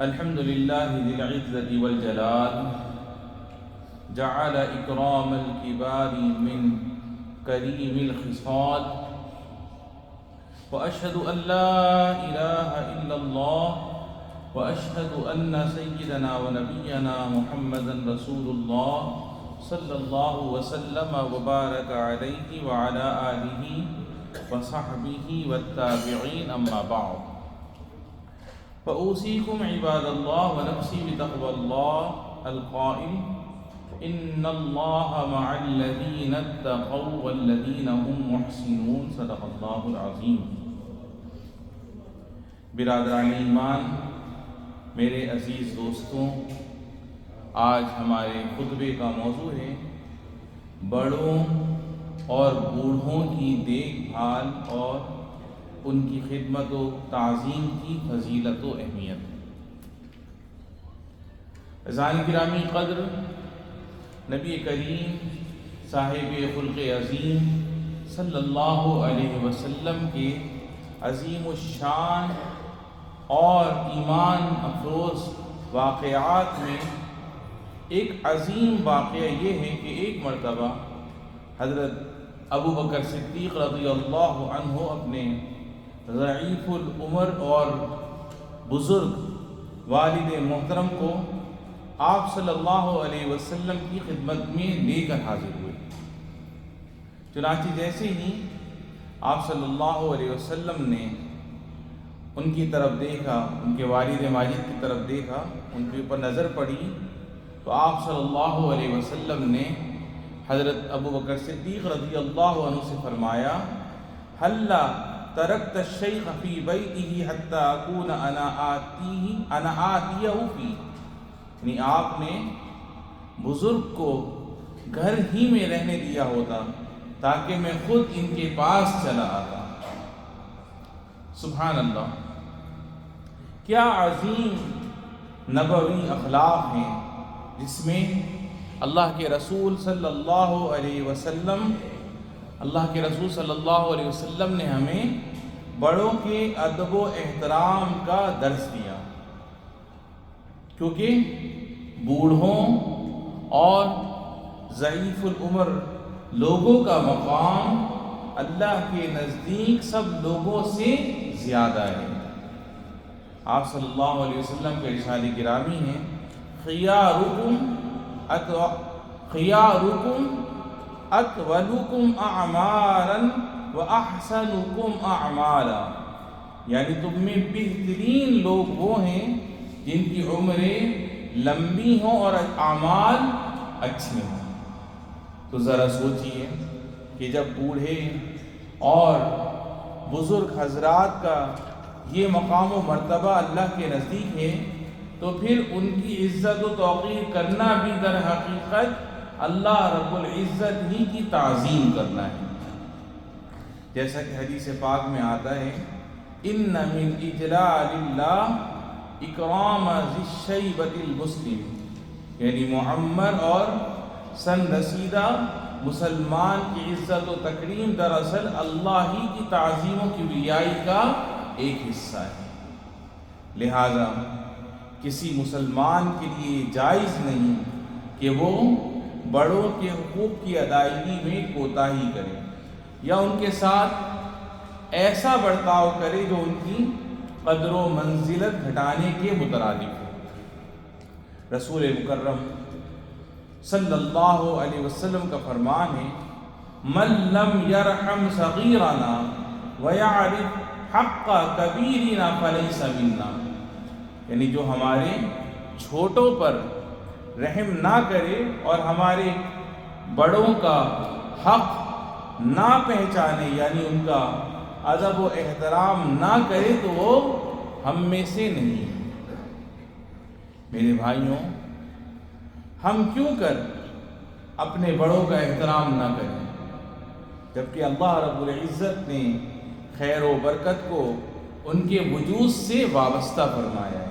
الحمد لله ذي العزة والجلال جعل إكرام الكبار من كريم الخصال وأشهد أن لا إله إلا الله وأشهد أن سيدنا ونبينا محمدا رسول الله صلى الله وسلم وبارك عليه وعلى آله وصحبه والتابعين أما بعد فأوصيكم عباد الله ونفسي بتقوى الله القائل إن الله مع الذين اتقوا والذين هم محسنون صدق الله العظيم. برادران ایمان، میرے عزیز دوستوں، آج ہمارے خطبے کا موضوع ہے بڑوں اور بوڑھوں کی دیکھ بھال اور ان کی خدمت و تعظیم کی فضیلت و اہمیت. عزیزان گرامی قدر، نبی کریم صاحب خلق عظیم صلی اللہ علیہ وسلم کے عظیم الشان اور ایمان افروز واقعات میں ایک عظیم واقعہ یہ ہے کہ ایک مرتبہ حضرت ابو بکر صدیق رضی اللہ عنہ اپنے ضعیف العمر اور بزرگ والد محترم کو آپ صلی اللہ علیہ وسلم کی خدمت میں لے کر حاضر ہوئے. چنانچہ جیسے ہی آپ صلی اللہ علیہ وسلم نے ان کی طرف دیکھا، ان کے والد ماجد کی طرف دیکھا، ان کے اوپر نظر پڑی، تو آپ صلی اللہ علیہ وسلم نے حضرت ابو بکر صدیق رضی اللہ عنہ سے فرمایا حَلَّا تَرَكْتَ الشَّيْخَ فِي بَيْتِهِ حَتَّى أَكُونَ أَنَا آتِيَهُ فِيهِ، یعنی آپ نے بزرگ کو گھر ہی میں رہنے دیا ہوتا تاکہ میں خود ان کے پاس چلا آتا. سبحان اللہ، کیا عظیم نبوی اخلاق ہیں جس میں اللہ کے رسول صلی اللہ علیہ وسلم نے ہمیں بڑوں کے ادب و احترام کا درس دیا، کیونکہ بوڑھوں اور ضعیف العمر لوگوں کا مقام اللہ کے نزدیک سب لوگوں سے زیادہ ہے. آپ صلی اللہ علیہ وسلم کے ارشاد گرامی ہیں خیارکم اطولکم اعمارا واحسنکم اعمالا، یعنی تم میں بہترین لوگ وہ ہیں جن کی عمریں لمبی ہوں اور اعمال اچھے ہوں. تو ذرا سوچئے کہ جب بوڑھے اور بزرگ حضرات کا یہ مقام و مرتبہ اللہ کے نزدیک ہے تو پھر ان کی عزت و توقیر کرنا بھی در حقیقت اللہ رب العزت ہی کی تعظیم کرنا ہے. جیسا کہ حدیث پاک میں آتا ہے ان من اجلال اللہ اکرام ذی الشیبۃ المسلم، یعنی معمر اور سن رسیدہ مسلمان کی عزت و تکریم دراصل اللہ ہی کی تعظیم و کبریائی کا ایک حصہ ہے. لہذا کسی مسلمان کے لیے جائز نہیں کہ وہ بڑوں کے حقوق کی ادائیگی میں کوتاہی کرے یا ان کے ساتھ ایسا برتاؤ کرے جو ان کی قدر و منزلت گھٹانے کے مترادف ہو. رسول مکرم صلی اللہ علیہ وسلم کا فرمان ہے من لم یرحم صغیرنا ویعرف حق کبیرنا فلیس منا، یعنی جو ہمارے چھوٹوں پر رحم نہ کرے اور ہمارے بڑوں کا حق نہ پہچانے، یعنی ان کا ادب و احترام نہ کرے تو وہ ہم میں سے نہیں ہے. میرے بھائیوں، ہم کیوں کر اپنے بڑوں کا احترام نہ کریں جبکہ اللہ رب العزت نے خیر و برکت کو ان کے وجود سے وابستہ فرمایا ہے.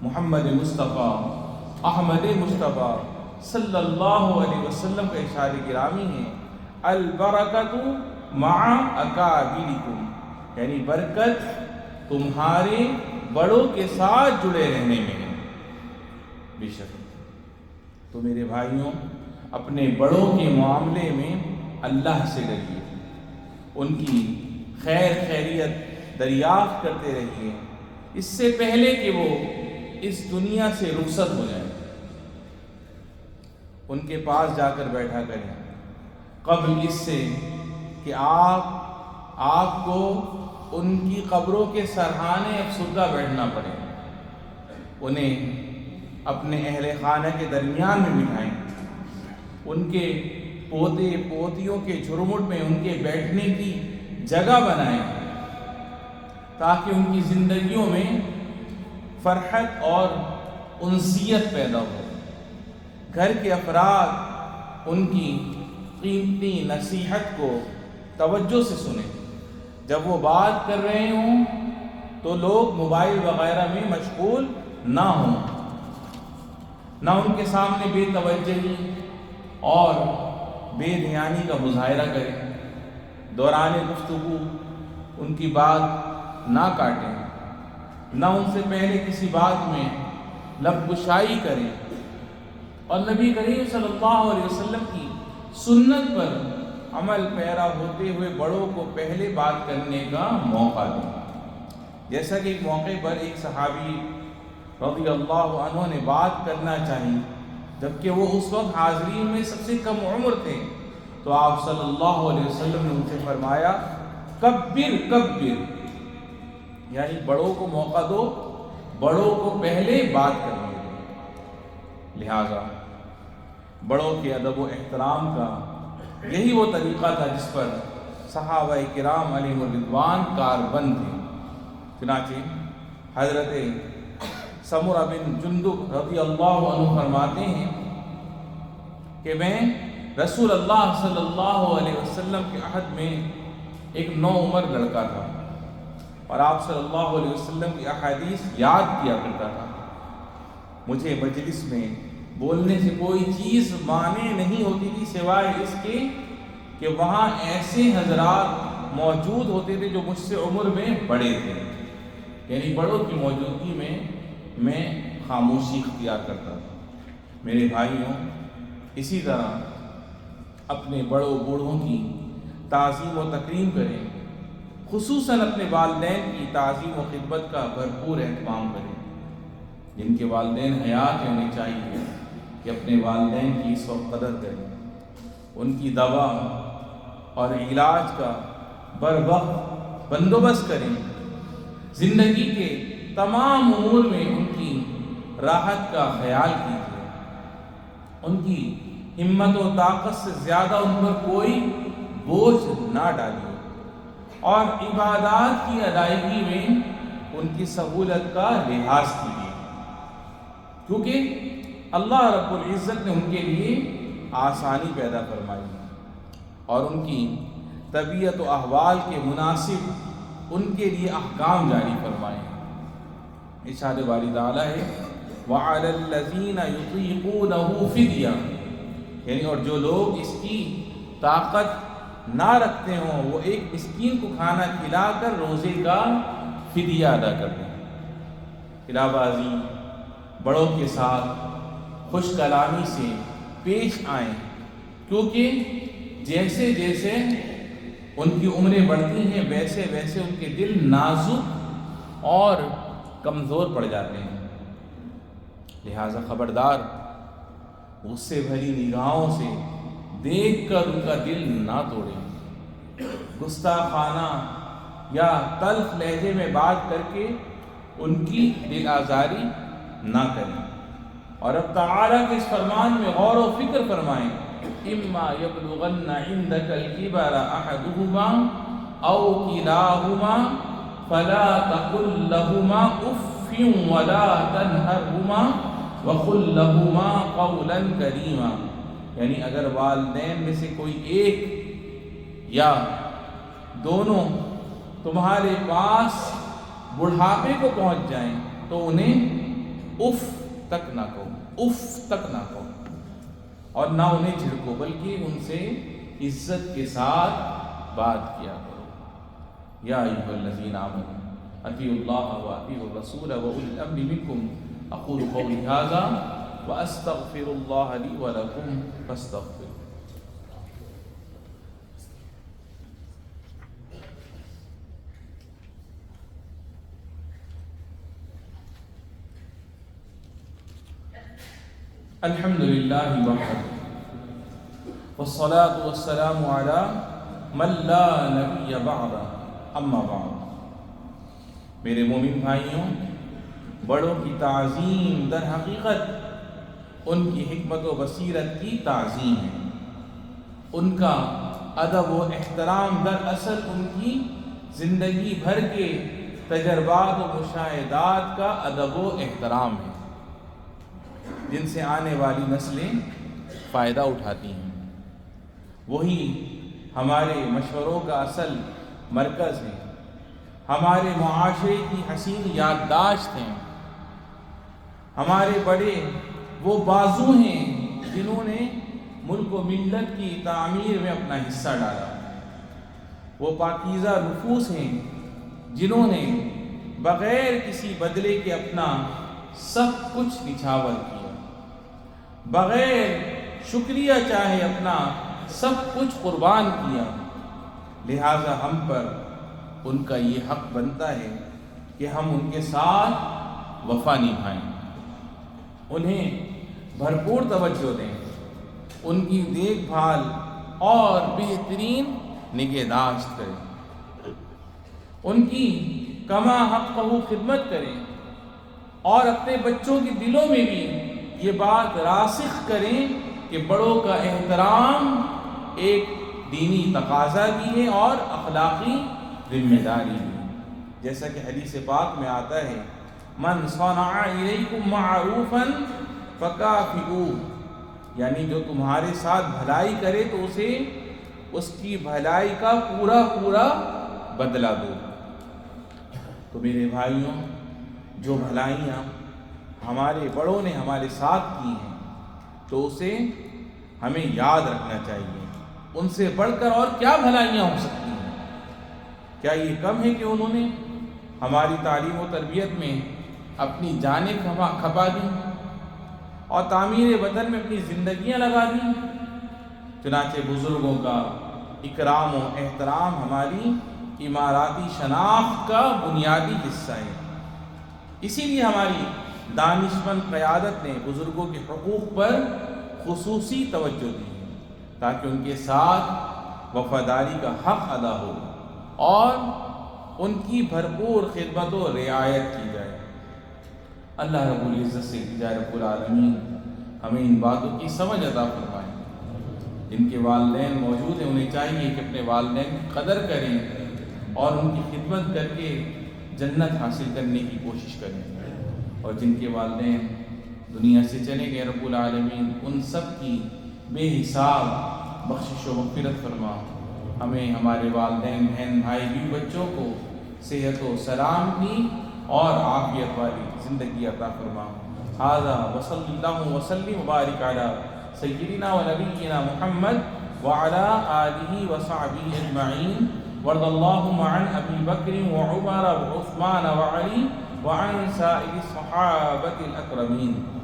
محمد مصطفیٰ احمد مصطفیٰ صلی اللہ علیہ وسلم کا ارشاد گرامی ہے البرکۃ مع اکابرکم، یعنی برکت تمہارے بڑوں کے ساتھ جڑے رہنے میں ہے۔ بے شک تو میرے بھائیوں، اپنے بڑوں کے معاملے میں اللہ سے ڈریے، ان کی خیر خیریت دریافت کرتے رہیے اس سے پہلے کہ وہ اس دنیا سے رخصت ہو جائیں۔ ان کے پاس جا کر بیٹھا کریں قبل اس سے کہ آپ کو ان کی قبروں کے سرحانے افسردہ بیٹھنا پڑے۔ انہیں اپنے اہل خانہ کے درمیان میں بٹھائیں، ان کے پوتے پوتیوں کے جھرمٹ میں ان کے بیٹھنے کی جگہ بنائیں تاکہ ان کی زندگیوں میں فرحت اور انسیت پیدا ہو۔ گھر کے افراد ان کی قیمتی نصیحت کو توجہ سے سنیں۔ جب وہ بات کر رہے ہوں تو لوگ موبائل وغیرہ میں مشغول نہ ہوں، نہ ان کے سامنے بے توجہی اور بے دھیانی کا مظاہرہ کریں۔ دوران گفتگو ان کی بات نہ کاٹیں، نہ ان سے پہلے کسی بات میں لب گشائی کریں، اور نبی کریم صلی اللہ علیہ وسلم کی سنت پر عمل پیرا ہوتے ہوئے بڑوں کو پہلے بات کرنے کا موقع دیں۔ جیسا کہ ایک موقع پر ایک صحابی رضی اللہ عنہ نے بات کرنا چاہی، جبکہ وہ اس وقت حاضرین میں سب سے کم عمر تھے، تو آپ صلی اللہ علیہ وسلم نے ان سے فرمایا کبر کبر، یعنی بڑوں کو موقع دو، بڑوں کو پہلے بات کرنے دو۔ لہٰذا بڑوں کے ادب و احترام کا یہی وہ طریقہ تھا جس پر صحابہ کرام علیہم الرضوان کاربند تھے۔ چنانچہ حضرت سمرہ بن جندب رضی اللہ عنہ فرماتے ہیں کہ میں رسول اللہ صلی اللہ علیہ وسلم کے عہد میں ایک نوعمر لڑکا تھا، اور آپ صلی اللہ علیہ وسلم کی احادیث یاد کیا کرتا تھا۔ مجھے مجلس میں بولنے سے کوئی چیز مانے نہیں ہوتی تھی سوائے اس کے کہ وہاں ایسے حضرات موجود ہوتے تھے جو مجھ سے عمر میں بڑے تھے، یعنی بڑوں کی موجودگی میں خاموشی اختیار کرتا تھا۔ میرے بھائیوں، اسی طرح اپنے بڑوں بوڑھوں کی تعظیم و تکریم کریں، خصوصاً اپنے والدین کی تعظیم و خدمت کا بھرپور اہتمام کریں۔ جن کے والدین حیات ہیں انہیں چاہیے کہ اپنے والدین کی اس وقت قدر کریں، ان کی دوا اور علاج کا بروقت بندوبست کریں، زندگی کے تمام امور میں ان کی راحت کا خیال کیجیے، ان کی ہمت و طاقت سے زیادہ ان پر کوئی بوجھ نہ ڈالیے، اور عبادات کی ادائیگی میں ان کی سہولت کا لحاظ کیجیے، کیونکہ اللہ رب العزت نے ان کے لیے آسانی پیدا فرمائی اور ان کی طبیعت و احوال کے مناسب ان کے لیے احکام جاری فرمائے۔ ارشاد باری تعالیٰ ہے وَعَلَى الَّذِينَ يُطِيقُونَهُ فِدْيَةٌ، یعنی اور جو لوگ اس کی طاقت نہ رکھتے ہوں وہ ایک مسکین کو کھانا کھلا کر روزے کا فدیہ ادا کر دیں۔ خلا بازی، بڑوں کے ساتھ خوش کلامی سے پیش آئیں، کیونکہ جیسے جیسے ان کی عمریں بڑھتی ہیں ویسے ویسے ان کے دل نازک اور کمزور پڑ جاتے ہیں۔ لہٰذا خبردار، غصے بھری نگاہوں سے دیکھ کر ان کا دل نہ توڑیں، گستاخانہ یا تلخ لہجے میں بات کر کے ان کی دل آزاری نہ کریں، اور اب تعالیٰ کے اس فرمان میں غور و فکر فرمائیں اما یبلغن عندک الکبر احدہما او کلاہما فلا تقل لہما اف ولا تنہرہما وقل لہما قولا کریما، یعنی اگر والدین میں سے کوئی ایک یا دونوں تمہارے پاس بڑھاپے کو پہنچ جائیں تو انہیں اف تک نہ کہو اور نہ انہیں جھڑکو، بلکہ ان سے عزت کے ساتھ بات کیا کرو۔ یا ایھا الذین آمنوا، اطیعوا اللہ واطیعوا الرسول واولی الامر منکم اقول قولی ھذا واستغفر اللہ لی ولکم فاستغفروہ. الحمد للہ وحدہ والصلاة والسلام علی من لا نبی بعدہ اما بعد. میرے مومن بھائیوں، بڑوں کی تعظیم در حقیقت ان کی حکمت و بصیرت کی تعظیم ہے. ان کا ادب و احترام در اصل ان کی زندگی بھر کے تجربات و مشاہدات کا ادب و احترام ہے، جن سے آنے والی نسلیں فائدہ اٹھاتی ہیں. وہی ہمارے مشوروں کا اصل مرکز ہے، ہمارے معاشرے کی حسین یادداشت ہیں. ہمارے بڑے وہ بازو ہیں جنہوں نے ملک و ملت کی تعمیر میں اپنا حصہ ڈالا. وہ پاکیزہ نفوس ہیں جنہوں نے بغیر کسی بدلے کے اپنا سب کچھ نچھاور کیا، بغیر شکریہ چاہے اپنا سب کچھ قربان کیا. لہٰذا ہم پر ان کا یہ حق بنتا ہے کہ ہم ان کے ساتھ وفا نبھائیں، انہیں بھرپور توجہ دیں، ان کی دیکھ بھال اور بہترین نگہداشت کریں، ان کی کما حق خدمت کریں، اور اپنے بچوں کے دلوں میں بھی یہ بات راسخ کریں کہ بڑوں کا احترام ایک دینی تقاضا بھی ہے اور اخلاقی ذمہ داری بھی. جیسا کہ حدیث پاک میں آتا ہے، من صنع الیکم معروفا فکافئوہ، یعنی جو تمہارے ساتھ بھلائی کرے تو اسے اس کی بھلائی کا پورا پورا بدلہ دو. تو میرے بھائیوں، جو بھلائیاں ہمارے بڑوں نے ہمارے ساتھ کی ہیں تو اسے ہمیں یاد رکھنا چاہیے. ان سے بڑھ کر اور کیا بھلائیاں ہو سکتی ہیں؟ کیا یہ کم ہے کہ انہوں نے ہماری تعلیم و تربیت میں اپنی جانیں کھپا دیں اور تعمیر وطن میں اپنی زندگیاں لگا دیں؟ چنانچہ بزرگوں کا اکرام و احترام ہماری اماراتی شناخت کا بنیادی حصہ ہے. اسی لیے ہماری دانشمند قیادت نے بزرگوں کے حقوق پر خصوصی توجہ دی ہے تاکہ ان کے ساتھ وفاداری کا حق ادا ہو اور ان کی بھرپور خدمت و رعایت کی جائے. اللہ رب العزت سے التجا رب العالمین ہمیں ان باتوں کی سمجھ عطا فرمائے. جن کے والدین موجود ہیں انہیں چاہیے کہ اپنے والدین کی قدر کریں اور ان کی خدمت کر کے جنت حاصل کرنے کی کوشش کریں، اور جن کے والدین دنیا سے چلے گئے رب العالمین ان سب کی بے حساب بخشش و مغفرت فرما. ہمیں ہمارے والدین، بہن، بھائی، بیوی، بچوں کو صحت و سلامتی اور عافیت والی زندگی عطا فرما. ھذا وصلی اللہ وسلم وبارک علی سیدنا و نبینا محمد وعلی آلہ وصحبہ اجمعین. وارض اللہم عن ابی بکر وعمر وعثمان وعلی وعن سائر الصحابة الأكرمين.